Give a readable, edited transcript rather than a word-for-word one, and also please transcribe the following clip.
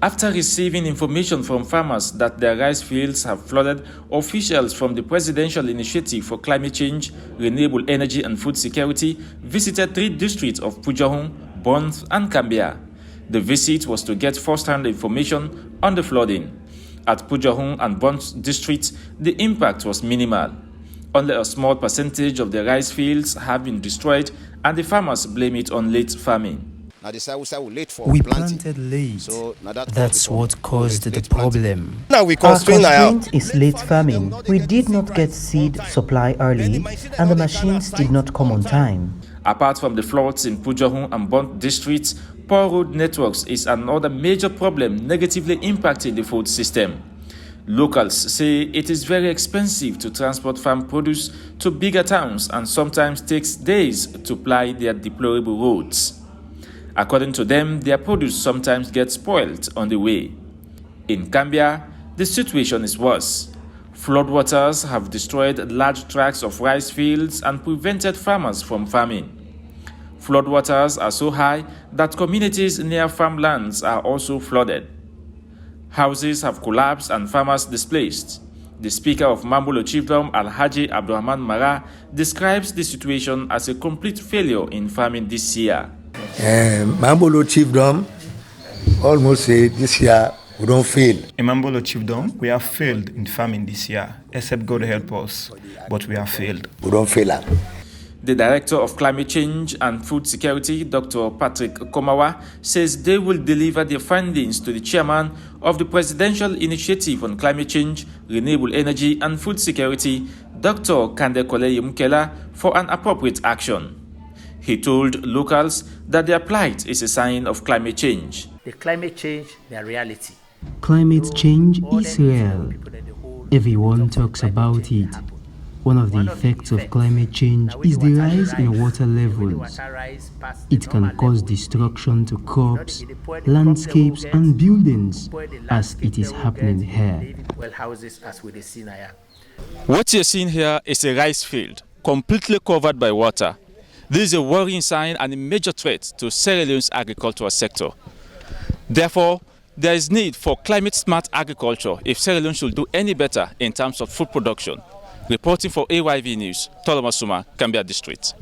After receiving information from farmers that their rice fields have flooded, officials from the Presidential Initiative for Climate Change, Renewable Energy and Food Security visited 3 districts of Pujahun, Bond and Cambia. The visit was to get first-hand information on the flooding. At Pujahun and Bond districts, the impact was minimal. Only a small percentage of the rice fields have been destroyed, and the farmers blame it on late farming. We planted late. That's what caused the problem. Our constraint is late farming. We did not get seed supply early, and the machines did not come on time. Apart from the floods in Pujahun and Bond districts, poor road networks is another major problem negatively impacting the food system. Locals say it is very expensive to transport farm produce to bigger towns and sometimes takes days to ply their deplorable roads. According to them, their produce sometimes gets spoiled on the way. In Cambia, the situation is worse. Floodwaters have destroyed large tracts of rice fields and prevented farmers from farming. Floodwaters are so high that communities near farmlands are also flooded. Houses have collapsed and farmers displaced. The Speaker of Mambolo Chiefdom, Alhaji Abdurrahman Mara, describes the situation as a complete failure in farming this year. Mambolo Chiefdom almost say this year we don't fail. In Mambolo Chiefdom, we have failed in farming this year, except God help us, but we have failed. We don't fail. The Director of Climate Change and Food Security, Dr. Patrick Komawa, says they will deliver their findings to the chairman of the Presidential Initiative on Climate Change, Renewable Energy and Food Security, Dr. Kande Koleye Mukela, for an appropriate action. He told locals that their plight is a sign of climate change. The climate change, the reality. Climate change is real. Everyone talks about it. One of the effects of climate change is the rise in water levels. It can cause destruction to crops, landscapes and buildings, as it is happening here. What you're seeing here is a rice field, completely covered by water. This is a worrying sign and a major threat to Sierra Leone's agricultural sector. Therefore, there is need for climate-smart agriculture if Sierra Leone should do any better in terms of food production. Reporting for AYV News, Tolomasuma, Cambia District.